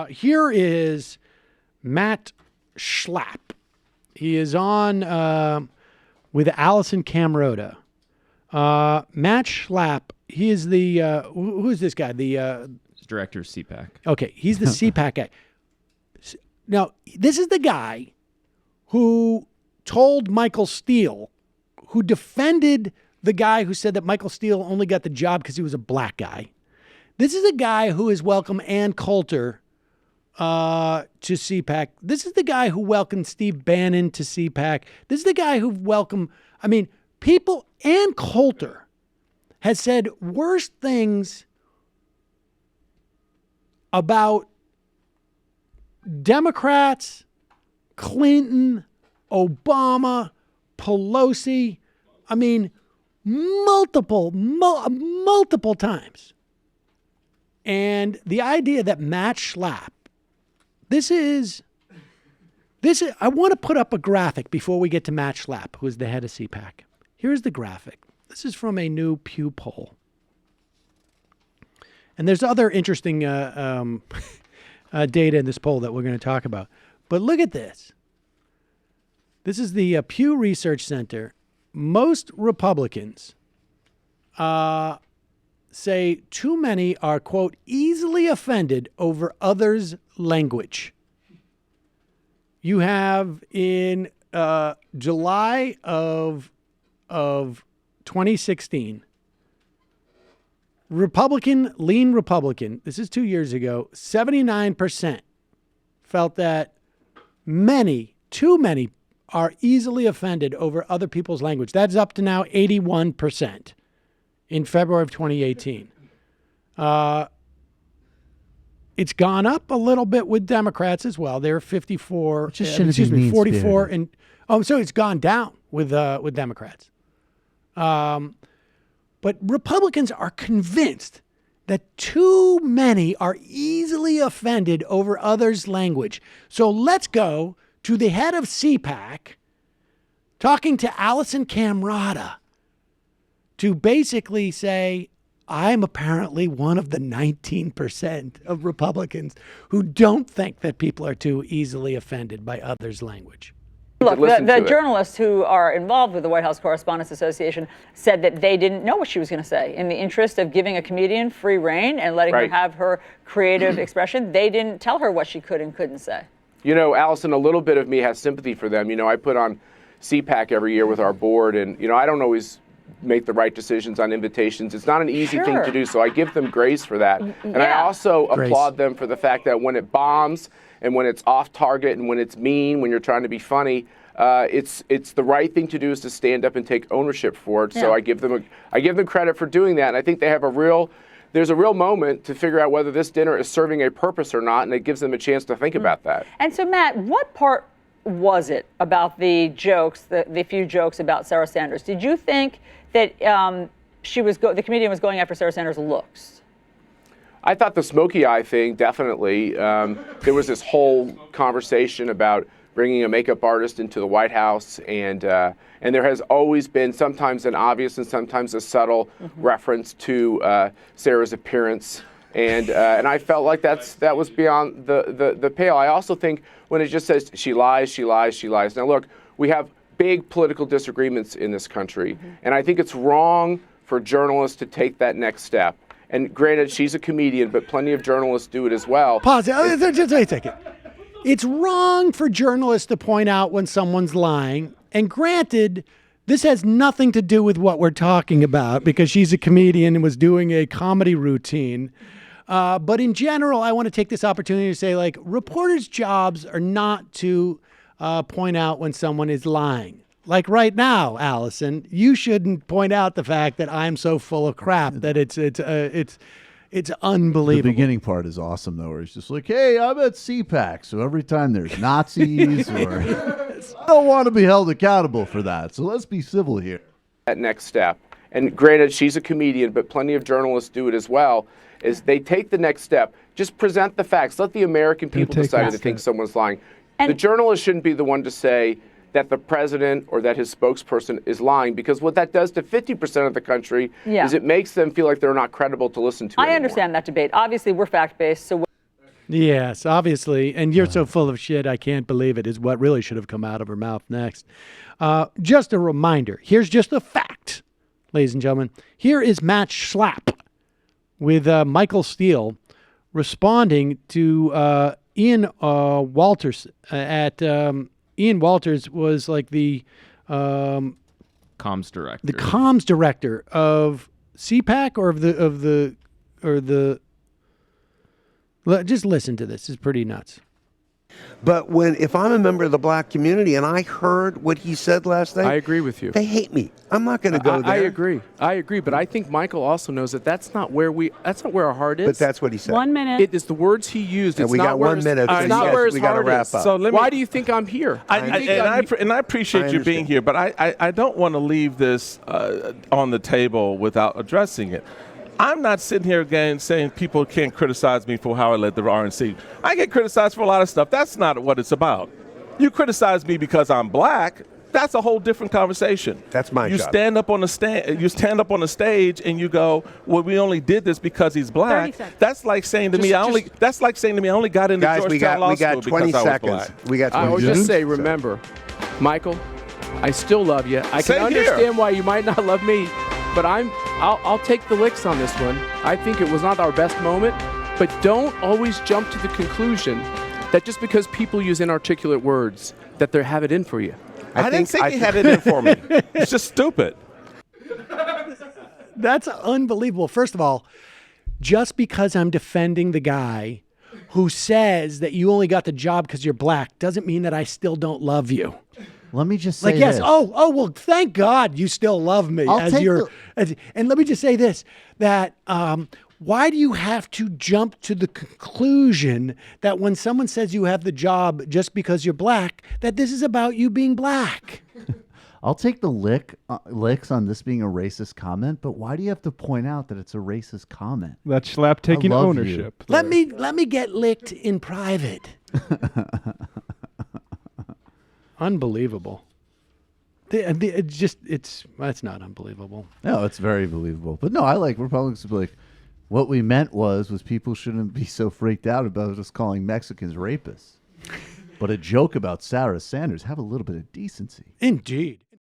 Here is Matt Schlapp. He is on with Allison Camerota. Matt Schlapp, he is the, who is this guy? The director of CPAC. Okay, he's the CPAC guy. Now, this is the guy who told Michael Steele, who defended the guy who said that Michael Steele only got the job because he was a black guy. This is a guy who has welcomed Ann Coulter to CPAC. This is the guy who welcomed Steve Bannon to CPAC. This is the guy who welcomed, people, Ann Coulter has said worse things about Democrats, Clinton, Obama, Pelosi. Multiple times. And the idea that Matt Schlapp, I want to put up a graphic before we get to Matt Schlapp, who is the head of CPAC. Here's the graphic. This is from a new Pew poll. And there's other interesting data in this poll that we're going to talk about. But look at this. This is the Pew Research Center. Most Republicans say too many are, quote, easily offended over others' language. You have in July of 2016, lean Republican, this is 2 years ago, 79% felt that too many are easily offended over other people's language. That's up to now 81% in February of 2018. It's gone up a little bit with Democrats as well. They're 54, 44. And so it's gone down with Democrats. But Republicans are convinced that too many are easily offended over others' language. So let's go to the head of CPAC talking to Allison Camerota to basically say, I'm apparently one of the 19% of Republicans who don't think that people are too easily offended by others' language. Look, the journalists who are involved with the White House Correspondents Association said that they didn't know what she was going to say. In the interest of giving a comedian free rein and letting her have her creative expression, they didn't tell her what she could and couldn't say. Allison, a little bit of me has sympathy for them. I put on CPAC every year with our board, and, I don't always make the right decisions on invitations. It's not an easy thing to do, so I give them grace for that. And I also applaud them for the fact that when it bombs and when it's off target and when it's mean, when you're trying to be funny, it's the right thing to do is to stand up and take ownership for it. Yeah. So I give them credit for doing that, and I think they have there's a real moment to figure out whether this dinner is serving a purpose or not, and it gives them a chance to think about that. And so, Matt, what part was it about the jokes, the few jokes about Sarah Sanders? Did you think that the comedian was going after Sarah Sanders' looks? I thought the smoky eye thing, definitely. There was this whole conversation about bringing a makeup artist into the White House, and there has always been sometimes an obvious and sometimes a subtle reference to Sarah's appearance, and I felt like that was beyond the pale. I also think when it just says she lies, she lies, she lies. Now look, we have big political disagreements in this country, and I think it's wrong for journalists to take that next step. And granted, she's a comedian, but plenty of journalists do it as well. Pause. Just wait a second. It's wrong for journalists to point out when someone's lying. And granted, this has nothing to do with what we're talking about because she's a comedian and was doing a comedy routine. But in general, I want to take this opportunity to say, reporters' jobs are not to point out when someone is lying. Like right now, Allison, you shouldn't point out the fact that I'm so full of crap that it's unbelievable. The beginning part is awesome, though, where it's just like, hey, I'm at CPAC, so every time there's Nazis or I don't want to be held accountable for that, so let's be civil here. That next step, and granted, she's a comedian, but plenty of journalists do it as well, is they take the next step. Just present the facts. Let the American people decide if they think someone's lying. And the journalist shouldn't be the one to say that the president or that his spokesperson is lying, because what that does to 50% of the country is it makes them feel like they're not credible to listen to anymore. I understand that debate. Obviously, we're fact-based, so Yes, obviously. And you're so full of shit, I can't believe it, is what really should have come out of her mouth next. Just a reminder. Here's just a fact, ladies and gentlemen. Here is Matt Schlapp with Michael Steele responding to Ian Walters Ian Walters was like the comms director. The comms director of CPAC just listen to this. It's pretty nuts. But if I'm a member of the black community and I heard what he said last night, I agree with you. They hate me. I'm not going to go there. I agree. But I think Michael also knows that that's not where our heart is. But that's what he said. 1 minute. It is the words he used. And it's we not got where 1 minute. It's not where his we got to heart wrap is. up. So Why do you think I'm here? And I appreciate you being here, but I don't want to leave this on the table without addressing it. I'm not sitting here again saying people can't criticize me for how I led the RNC. I get criticized for a lot of stuff. That's not what it's about. You criticize me because I'm black. That's a whole different conversation. That's my job. You stand up on the stage and you go, "Well, we only did this because he's black." That's like saying to me, I only got into Georgetown Law School because I was black. We got 20 seconds. I would just say, remember, Michael, I still love you. I can understand why you might not love me, but I'll take the licks on this one. I think it was not our best moment, but don't always jump to the conclusion that just because people use inarticulate words that they have it in for you. I didn't think he had it in for me. It's just stupid. That's unbelievable. First of all, just because I'm defending the guy who says that you only got the job because you're black doesn't mean that I still don't love you. Let me just say yes. this. Oh, well, thank God you still love me and let me just say this, that why do you have to jump to the conclusion that when someone says you have the job just because you're black, that this is about you being black? I'll take the licks on this being a racist comment, but why do you have to point out that it's a racist comment? That's Schlapp taking ownership. Let me get licked in private. Unbelievable. That's not unbelievable. No, it's very believable. But no, I like Republicans to be like, what we meant was people shouldn't be so freaked out about us calling Mexicans rapists. But a joke about Sarah Sanders, have a little bit of decency. Indeed.